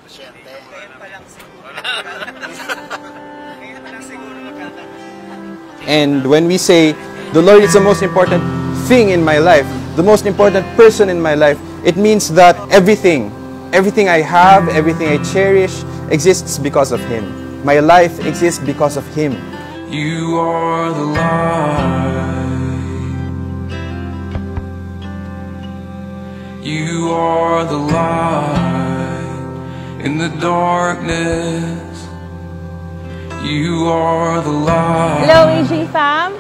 pasyente. Ngayon pa lang siguro magkakaroon. And when we say, the Lord is the most important thing in my life, the most important person in my life, it means that everything I have, everything I cherish, exists because of Him. My life exists because of Him. You are the light. You are the light in the darkness. You are the light. Hello, AJ fam!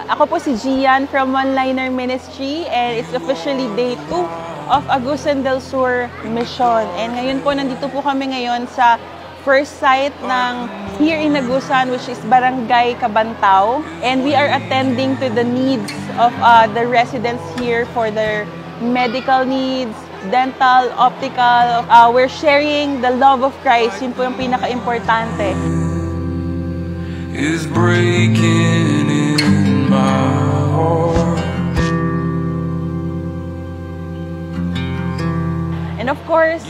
Ako po si Gian from One Liner Ministry, and it's officially day 2 of Agusan del Sur Mission. And ngayon po, nandito po kami ngayon sa first site ng here in Agusan, which is Barangay Cabantao. And we are attending to the needs of the residents here for their medical needs, dental, optical. We're sharing the love of Christ. Yun po yung pinaka-importante. Is breaking in my heart. And of course,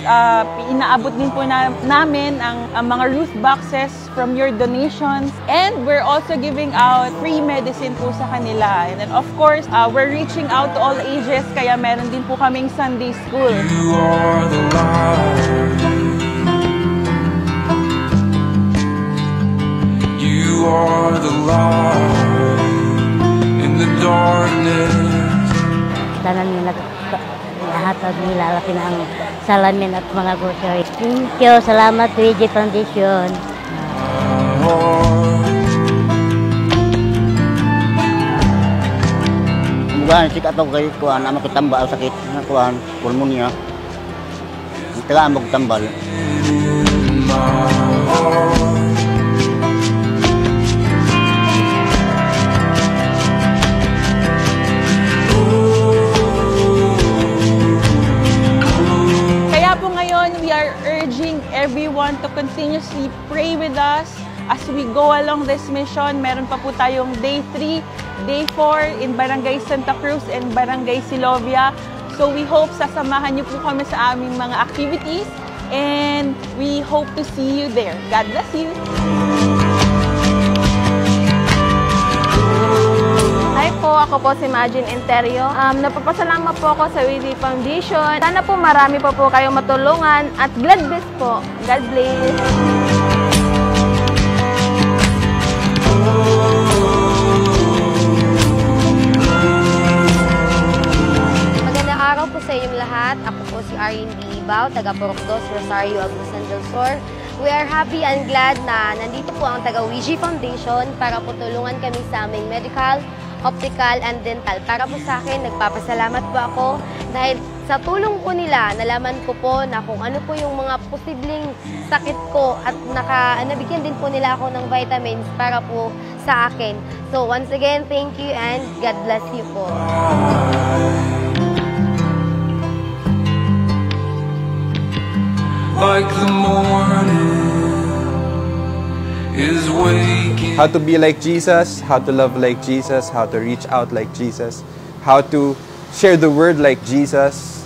inaabot din po namin ang mga Ruth boxes from your donations. And we're also giving out free medicine po sa kanila. And then of course, we're reaching out to all ages, kaya meron din po kaming Sunday school. You are the light. You are the light in the darkness. Tanan nila lahat nilalaki ng salamin at mga grocery. Thank you. Salamat WG Foundation. Mugahan si katong kay kuan ama kitambal sakit na kuan pulmonya. Tala mo tambal. We are urging everyone to continuously pray with us as we go along this mission. Meron pa po tayong day 3, day 4 in Barangay Santa Cruz and Barangay Silovia. So we hope sasamahan niyo po kami sa aming mga activities, and we hope to see you there. God bless you! Hi po, ako po si Majin Interio. Napapasalamat po ako sa WD Foundation. Sana po marami pa po kayong matulungan at God bless po. God bless. Magandang araw po sa inyong lahat. Ako po si Arlene Bilibaw, taga Porokdos, Rosario, Agusan del Sur. We are happy and glad na nandito po ang taga WG Foundation para po tulungan kami sa aming medical, optical, and dental. Para po sa akin, nagpapasalamat po ako dahil sa tulong po nila, nalaman ko po na kung ano po yung mga posibleng sakit ko at nabigyan din po nila ako ng vitamins para po sa akin. So once again, thank you and God bless you po. Like the morning is waking. How to be like Jesus, how to love like Jesus, how to reach out like Jesus, how to share the word like Jesus.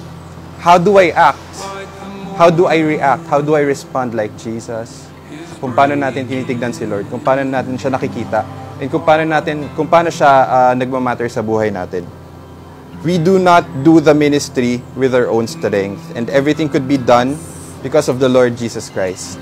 How do I act? How do I react? How do I respond like Jesus? Kung paano natin tinitignan si Lord, kung paano natin siya nakikita, and kung paano siya nagmamatter sa buhay natin. We do not do the ministry with our own strength, and everything could be done because of the Lord Jesus Christ.